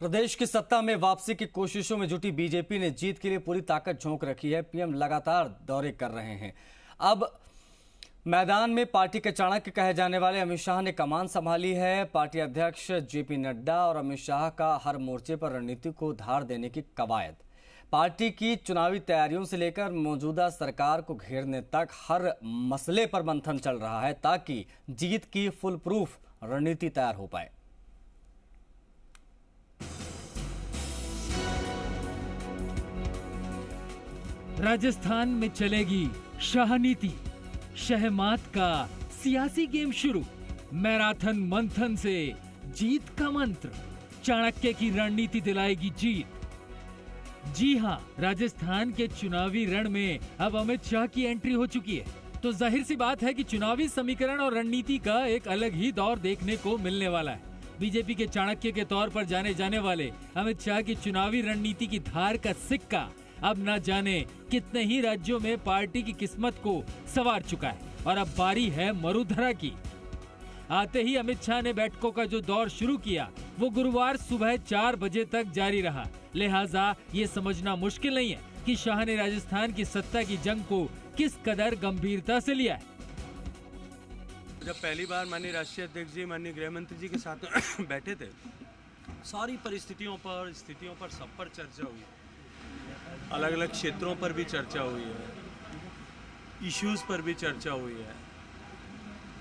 प्रदेश की सत्ता में वापसी की कोशिशों में जुटी बीजेपी ने जीत के लिए पूरी ताकत झोंक रखी है। पीएम लगातार दौरे कर रहे हैं। अब मैदान में पार्टी के चाणक्य कहे जाने वाले अमित शाह ने कमान संभाली है। पार्टी अध्यक्ष जेपी नड्डा और अमित शाह का हर मोर्चे पर रणनीति को धार देने की कवायद। पार्टी की चुनावी तैयारियों से लेकर मौजूदा सरकार को घेरने तक हर मसले पर मंथन चल रहा है ताकि जीत की फुल प्रूफ रणनीति तैयार हो पाए। राजस्थान में चलेगी शाह नीति। शहमात का सियासी गेम शुरू। मैराथन मंथन से जीत का मंत्र। चाणक्य की रणनीति दिलाएगी जीत। जी हां, राजस्थान के चुनावी रण में अब अमित शाह की एंट्री हो चुकी है, तो जाहिर सी बात है कि चुनावी समीकरण और रणनीति का एक अलग ही दौर देखने को मिलने वाला है। बीजेपी के चाणक्य के तौर पर जाने जाने वाले अमित शाह की चुनावी रणनीति की धार का सिक्का अब न जाने कितने ही राज्यों में पार्टी की किस्मत को संवार चुका है और अब बारी है मरुधरा की। आते ही अमित शाह ने बैठकों का जो दौर शुरू किया वो गुरुवार सुबह 4 बजे तक जारी रहा। लिहाजा ये समझना मुश्किल नहीं है कि शाह ने राजस्थान की सत्ता की जंग को किस कदर गंभीरता से लिया है। जब पहली बार माननीय राष्ट्रीय अध्यक्ष जी, माननीय गृह मंत्री जी के साथ बैठे थे, सारी परिस्थितियों पर, स्थितियों पर, सब पर चर्चा हुई। अलग अलग क्षेत्रों पर भी चर्चा हुई है, इश्यूज पर भी चर्चा हुई है,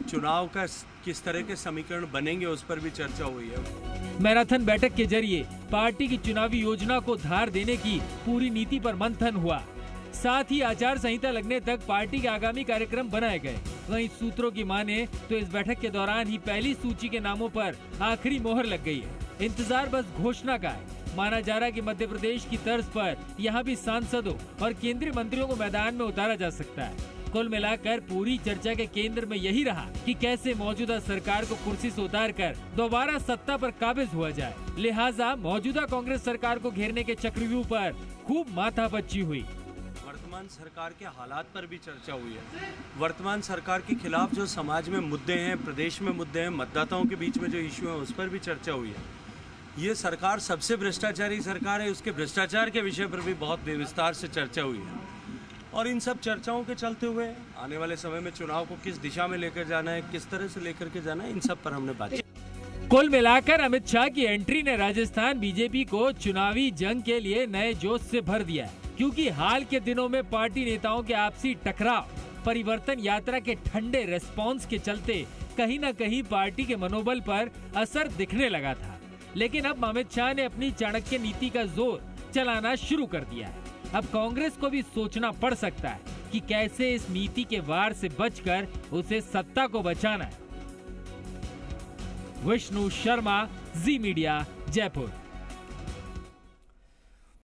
चुनाव का किस तरह के समीकरण बनेंगे उस पर भी चर्चा हुई है। मैराथन बैठक के जरिए पार्टी की चुनावी योजना को धार देने की पूरी नीति पर मंथन हुआ। साथ ही आचार संहिता लगने तक पार्टी के आगामी कार्यक्रम बनाए गए। वहीं सूत्रों की माने तो इस बैठक के दौरान ही पहली सूची के नामों पर आखिरी मोहर लग गई है। इंतजार बस घोषणा का है। माना जा रहा है कि मध्य प्रदेश की तर्ज पर यहाँ भी सांसदों और केंद्रीय मंत्रियों को मैदान में उतारा जा सकता है। कुल मिलाकर पूरी चर्चा के केंद्र में यही रहा कि कैसे मौजूदा सरकार को कुर्सी से उतारकर दोबारा सत्ता पर काबिज हुआ जाए। लिहाजा मौजूदा कांग्रेस सरकार को घेरने के चक्रव्यूह पर खूब माथापच्ची हुई। वर्तमान सरकार के हालात पर भी चर्चा हुई है। वर्तमान सरकार के खिलाफ जो समाज में मुद्दे हैं, प्रदेश में मुद्दे हैं, मतदाताओं के बीच में जो इश्यू है उस पर भी चर्चा हुई है। ये सरकार सबसे भ्रष्टाचारी सरकार है, उसके भ्रष्टाचार के विषय पर भी बहुत विस्तार से चर्चा हुई है। और इन सब चर्चाओं के चलते हुए आने वाले समय में चुनाव को किस दिशा में लेकर जाना है, किस तरह से लेकर के जाना है, इन सब पर हमने बात की। कुल मिलाकर अमित शाह की एंट्री ने राजस्थान बीजेपी को चुनावी जंग के लिए नए जोश से भर दिया है, क्योंकि हाल के दिनों में पार्टी नेताओं के आपसी टकराव, परिवर्तन यात्रा के ठंडे रेस्पॉन्स के चलते कहीं न कहीं पार्टी के मनोबल पर असर दिखने लगा था। लेकिन अब अमित शाह ने अपनी चाणक्य नीति का जोर चलाना शुरू कर दिया है। अब कांग्रेस को भी सोचना पड़ सकता है कि कैसे इस नीति के वार से बचकर उसे सत्ता को बचाना है। विष्णु शर्मा, जी मीडिया, जयपुर।